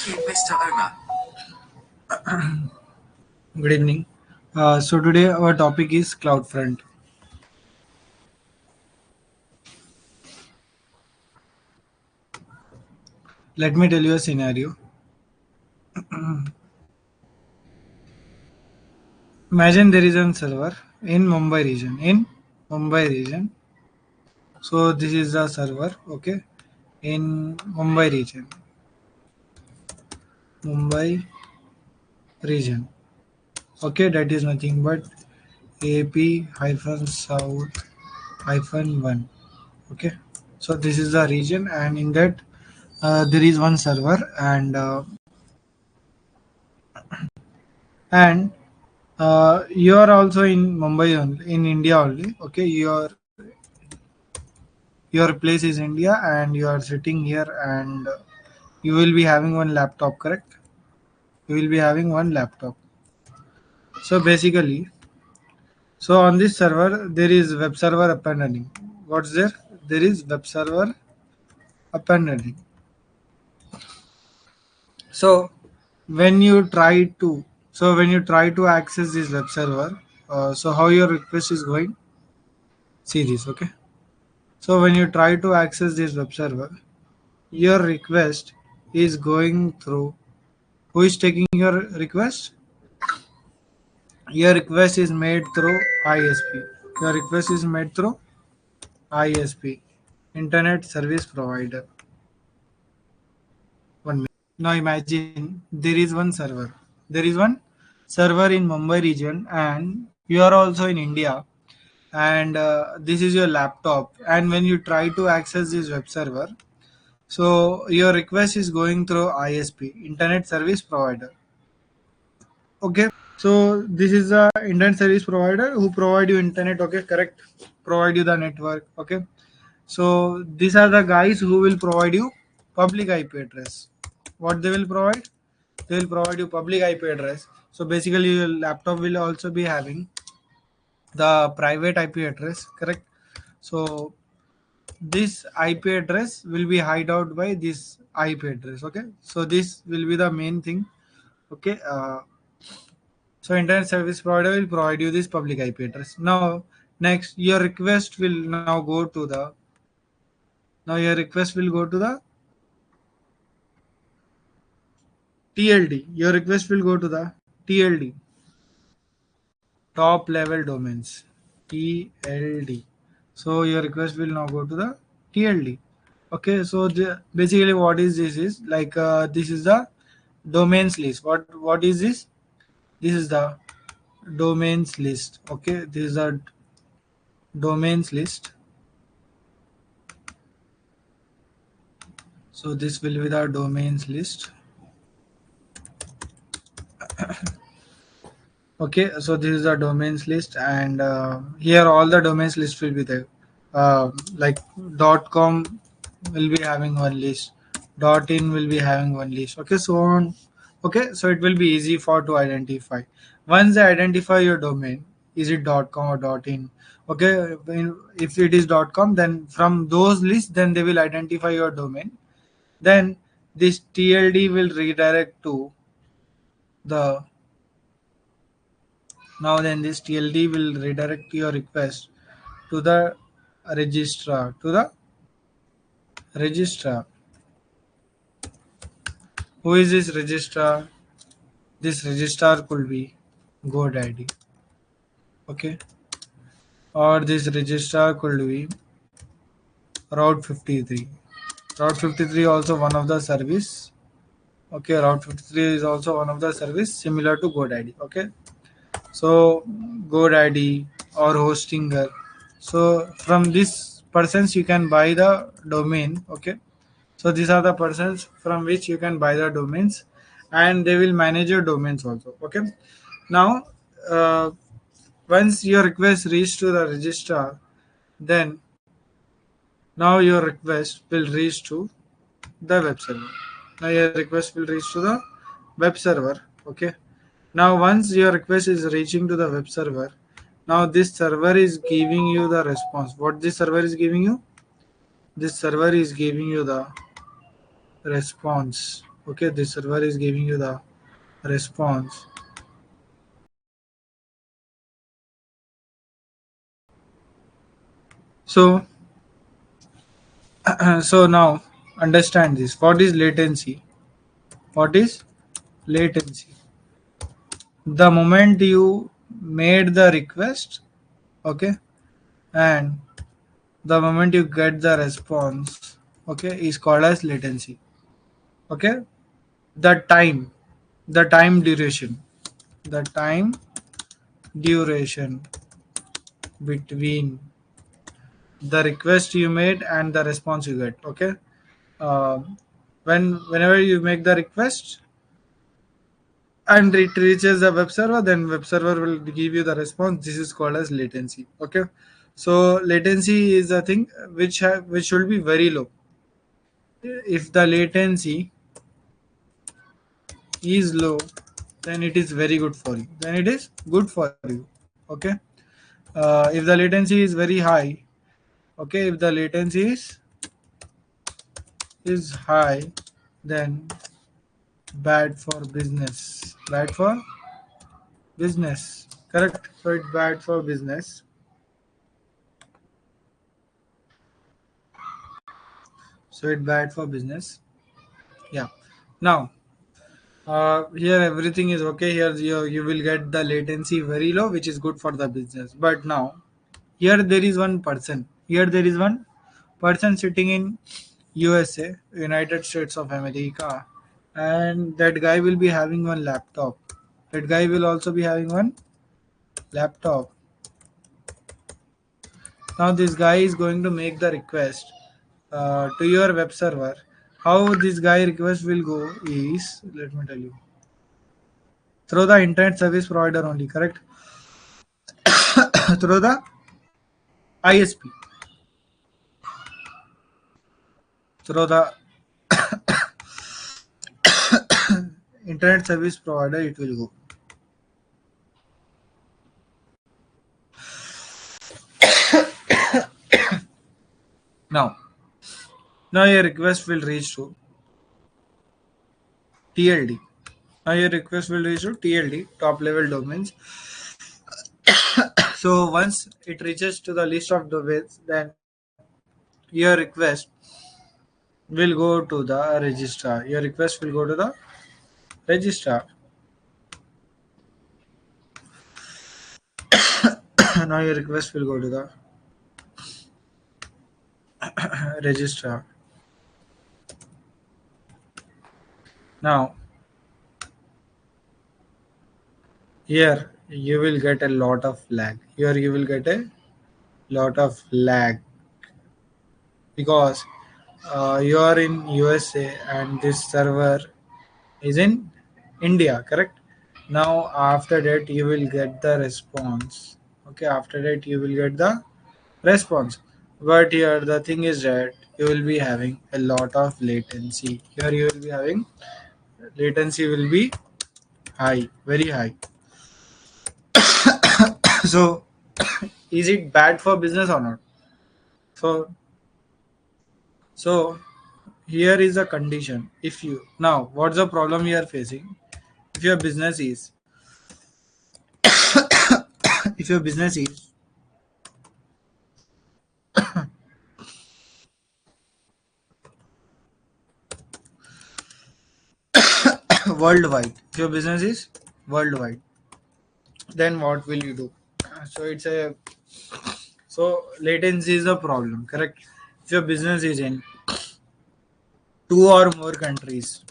Mr. Omar. Good evening. So today our topic is CloudFront. Let me tell you a scenario. Imagine there is a server in Mumbai region. In Mumbai region. So this is the server. Okay. In Mumbai region. Mumbai region. Okay. That is nothing but AP hyphen South hyphen one. Okay. So this is the region, and in that there is one server, and you are also in Mumbai only, in India only. Okay, your place is India, and you are sitting here, and you will be having one laptop. Correct? You will be having one laptop. So basically, so on this server there is web server up and running. What's there? There is web server up and running. So when you try to, when you try to access this web server, so how your request is going? See this, okay? So when you try to access this web server, your request is going through. Who is taking your request? Your request is made through ISP. Your request is made through ISP, Internet Service Provider. One minute. Now imagine there is one server. There is one server in Mumbai region, and you are also in India, and this is your laptop. And when you try to access this web server, so your request is going through ISP, Internet Service Provider. Okay. So this is the internet service provider who provide you internet. Okay, correct. Provide you the network. Okay. So these are the guys who will provide you public IP address. What they will provide? They will provide you public IP address. So basically, your laptop will also be having the private IP address. Correct. So this IP address will be hide out by this IP address. Okay. So this will be the main thing. Okay. So internet service provider will provide you this public IP address. Now, next your request will your request will go to the TLD. Your request will go to the TLD, top level domains. TLD. So your request will now go to the TLD. Okay, so basically what is this is like this is the domains list. What is this? This is the domains list. Okay, this is the domains list. So this will be the domains list. Okay, so this is the domains list, and here all the domains list will be there. Like .com will be having one list, .in will be having one list. Okay, so on. Okay, so it will be easy for to identify. Once they identify your domain, is it .com or .in? Okay, if it is .com, then from those lists, then they will identify your domain. Then this TLD will redirect to the now then this TLD will redirect your request to the registrar. Who is this registrar? This registrar could be GoDaddy. Okay. Or this registrar could be Route 53. Route 53 also one of the service. Okay, Route 53 is also one of the service similar to GoDaddy. Okay. So GoDaddy or Hostinger. So from these persons you can buy the domain. Okay. So these are the persons from which you can buy the domains, and they will manage your domains also. Okay. Now, uh, once your request reach to the registrar, then now your request will reach to the web server. Now your request will reach to the web server. Okay. Now once your request is reaching to the web server, now this server is giving you the response. What this server is giving you? This server is giving you the response. Okay, this server is giving you the response. So so now understand this. What is latency? What is latency? The moment you made the request, okay, and the moment you get the response, okay, is called as latency. Okay, the time, the time duration, the time duration between the request you made and the response you get. Okay, whenever you make the request and it reaches the web server, then web server will give you the response. This is called as latency. Okay, so latency is a thing which should be very low. If the latency is low, then it is very good for you, then it is good for you. Okay, if the latency is very high, okay, if the latency is high, then bad for business, bad for business, correct? So it's bad for business. So it's bad for business. Yeah. Now, here everything is okay. Here you will get the latency very low, which is good for the business. But now, here there is one person. Here there is one person sitting in USA, United States of America, and that guy will be having one laptop. That guy will also be having one laptop. Now this guy is going to make the request to your web server. How this guy request will go is, let me tell you, through the internet service provider only, correct? Through the ISP, through the internet service provider, it will go. Now, now your request will reach to TLD. Now your request will reach to TLD, top level domains. So once it reaches to the list of domains, then your request will go to the registrar. Your request will go to the registrar. Now your request will go to the registrar. Now here you will get a lot of lag. Here you will get a lot of lag because you are in USA and this server is in India, correct? Now after that you will get the response. Okay, after that you will get the response. But here the thing is that you will be having a lot of latency. Here you will be having latency will be high, very high. So is it bad for business or not? So so here is the condition. If you now what's the problem you are facing? If your business is if your business is worldwide, if your business is worldwide, then what will you do? So it's a so latency is a problem, correct? If your business is in two or more countries,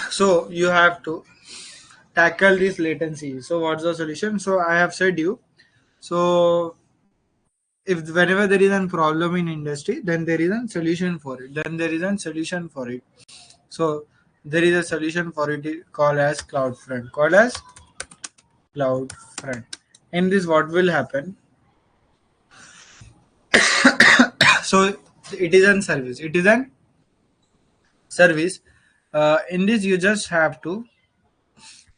so you have to tackle this latency. So what's the solution? So I have said you. So if whenever there is a problem in industry, then there is a solution for it. Then there is a solution for it. So there is a solution for it called as CloudFront. Called as CloudFront. In this, what will happen? So it is an service. It is an service. In this, you just have to.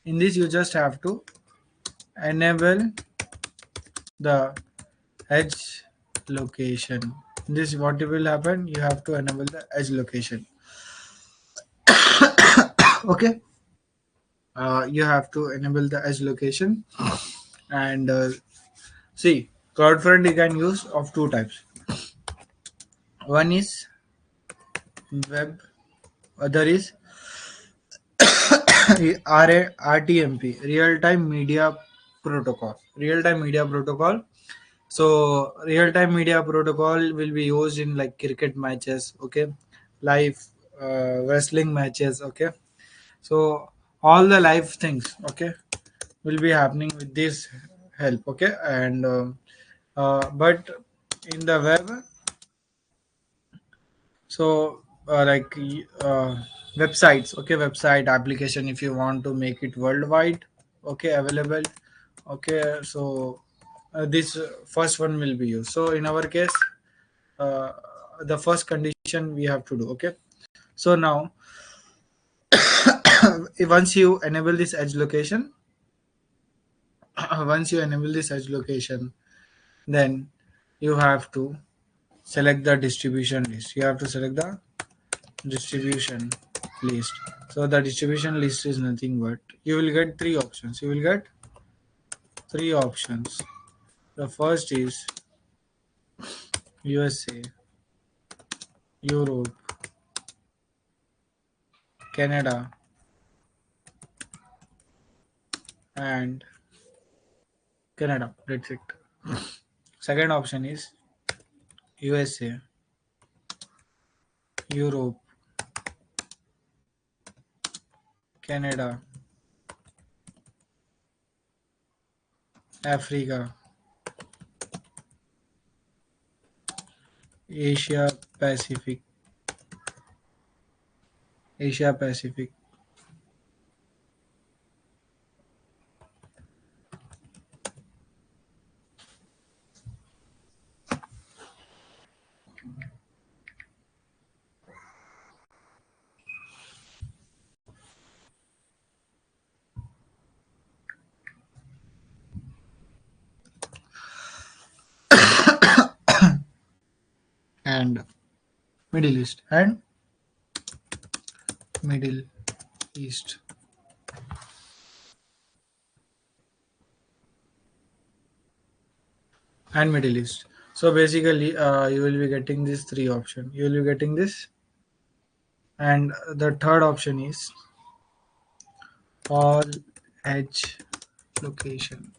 In this, you just have to enable the edge location. this what will happen, you have to enable the edge location. Okay, you have to enable the edge location. And see, CloudFront you can use of two types. One is web, other is RTMP, real time media protocol. Real time media protocol. So real time media protocol will be used in like cricket matches, okay, live wrestling matches, okay. So all the live things, okay, will be happening with this help, okay. And but in the web, so websites, okay, website application, if you want to make it worldwide, okay, available, okay. So this first one will be used. So in our case, uh, the first condition we have to do, okay. So now once you enable this edge location, once you enable this edge location, then you have to select the distribution list. You have to select the distribution list. So the distribution list is nothing but you will get three options. You will get three options. The first is USA, Europe, Canada, and Canada. That's it. Second option is USA, Europe, Canada, Africa, Asia Pacific, Asia Pacific, and Middle East, and Middle East. And Middle East. So basically, you will be getting these three options. You will be getting this, and the third option is all edge location.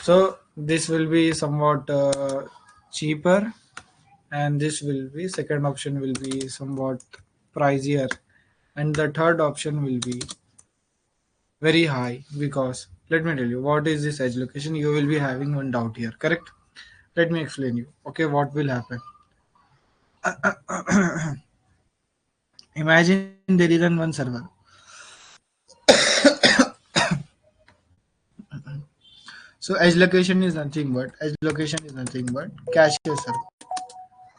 So this will be somewhat cheaper, and this will be second option will be somewhat pricier, and the third option will be very high because let me tell you what is this edge location. You will be having one doubt here, correct? Let me explain you. Okay, what will happen? Imagine there is one server. So edge location is nothing but cache server.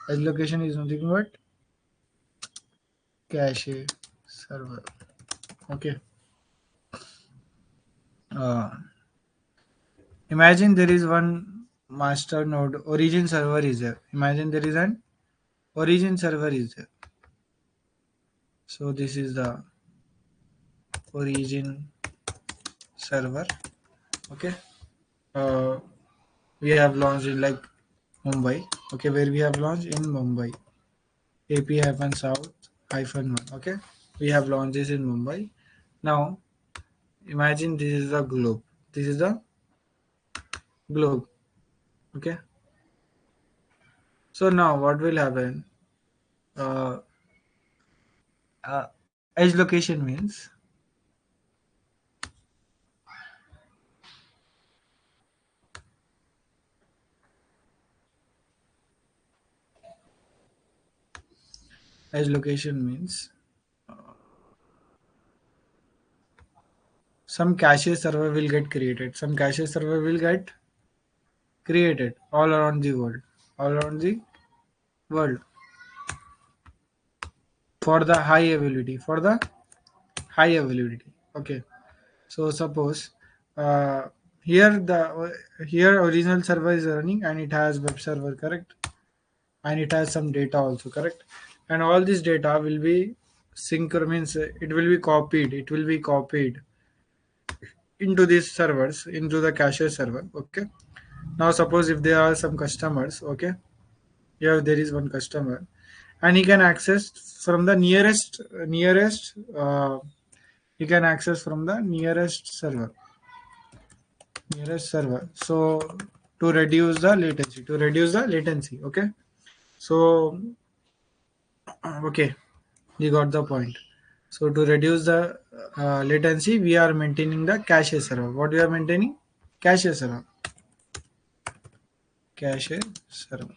Edge location is nothing but cache server. Okay. Uh, Imagine there is one master node. Origin server is there. Imagine there is an origin server is there. So this is the origin server. Okay. Uh, we have launched in like Mumbai. Okay, where we have launched in Mumbai. AP-South hyphen one. Okay, we have launched this in Mumbai. Now imagine this is the globe. This is the globe. Okay. So now what will happen? Uh, Edge location means edge location means some cache server will get created. Some cache server will get created all around the world. All around the world for the high availability. For the high availability. Okay. So suppose uh, here original server is running and it has web server, correct, and it has some data also, correct, and all this data will be means it will be copied into these servers, into the cache server. Okay, now suppose if there are some customers. Okay, here there is one customer and he can access from the nearest he can access from the nearest server. So to reduce the latency. Okay, so okay, you got the point. So to reduce the latency, we are maintaining the cache server. What we are maintaining? Cache server. Cache server.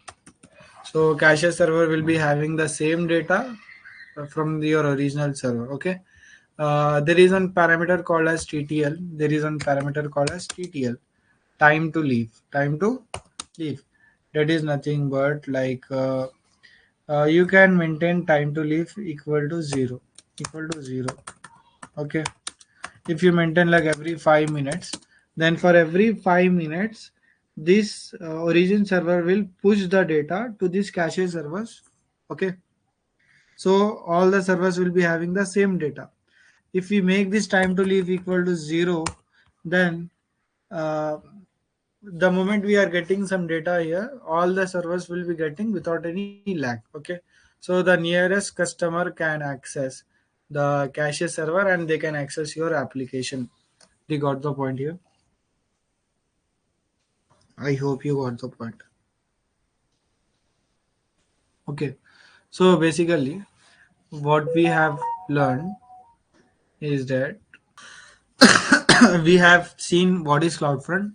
So cache server will be having the same data from your original server. Okay. There is one parameter called as TTL. There is one parameter called as TTL. Time to leave. Time to leave. That is nothing but like you can maintain time to leave equal to zero. Equal to zero. Okay. If you maintain like every 5 minutes, then for every 5 minutes, this origin server will push the data to this cache servers. Okay. So all the servers will be having the same data. If we make this time to leave equal to zero, then uh, the moment we are getting some data here, all the servers will be getting without any lag. Okay, so the nearest customer can access the cache server and they can access your application. You got the point here? I hope you got the point. Okay, so basically what we have learned is that we have seen what is CloudFront,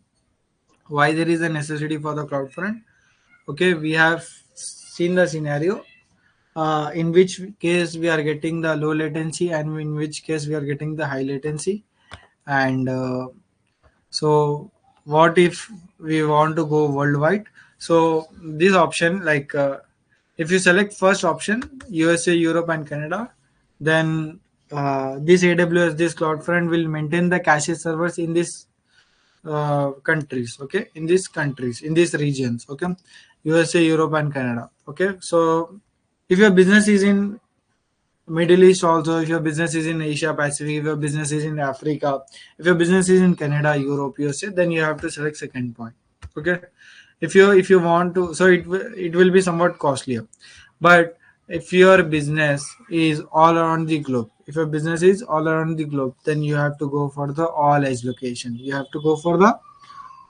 why there is a necessity for the CloudFront. Okay, we have seen the scenario in which case we are getting the low latency and in which case we are getting the high latency. And so what if we want to go worldwide? So this option, like if you select first option, USA, Europe and Canada, then this AWS, this CloudFront will maintain the cache servers in this countries. Okay, in these regions. Okay, USA, Europe and Canada. Okay, so if your business is in Middle East, also if your business is in Asia Pacific, if your business is in Africa, if your business is in Canada, Europe, USA, then you have to select second point. Okay, if you want to, so it will be somewhat costlier. But if your business is all around the globe, if your business is all around the globe, then you have to go for the all edge location. You have to go for the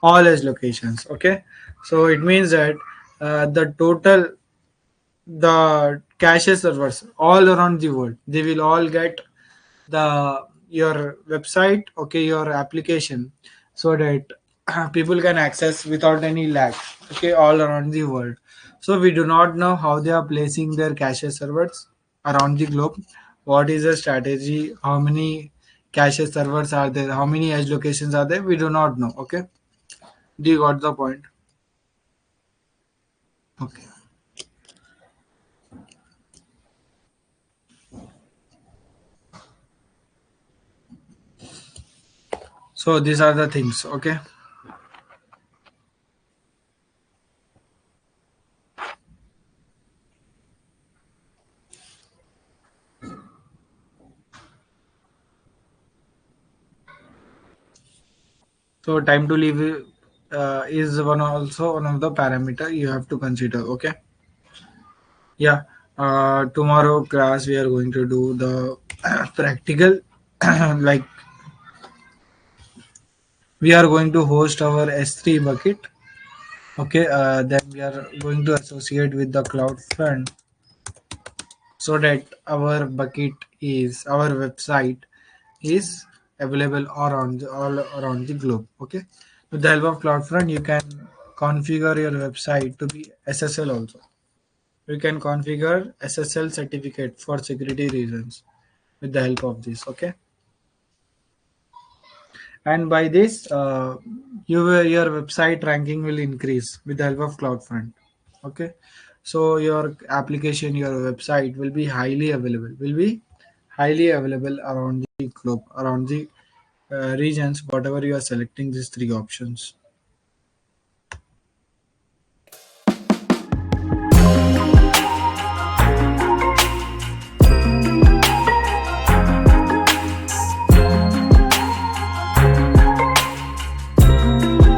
all edge locations. Okay, so it means that the cache servers all around the world, they will all get the your website, okay, your application, so that people can access without any lag, okay, all around the world. So we do not know how they are placing their cache servers around the globe. What is the strategy? How many cache servers are there? How many edge locations are there? We do not know. Okay, do you got the point? Okay, so these are the things. Okay, so time to leave is one of the parameter you have to consider. Okay, yeah. Tomorrow class we are going to do the practical. Like we are going to host our S3 bucket. Okay, then we are going to associate with the CloudFront so that our website is available all around the globe. Okay, with the help of CloudFront, you can configure your website to be SSL also. You can configure SSL certificate for security reasons with the help of this. Okay, and by this, your website ranking will increase with the help of CloudFront. Okay, so your application, your website will be highly available. Will be highly available around the globe, around the regions, whatever you are selecting these three options.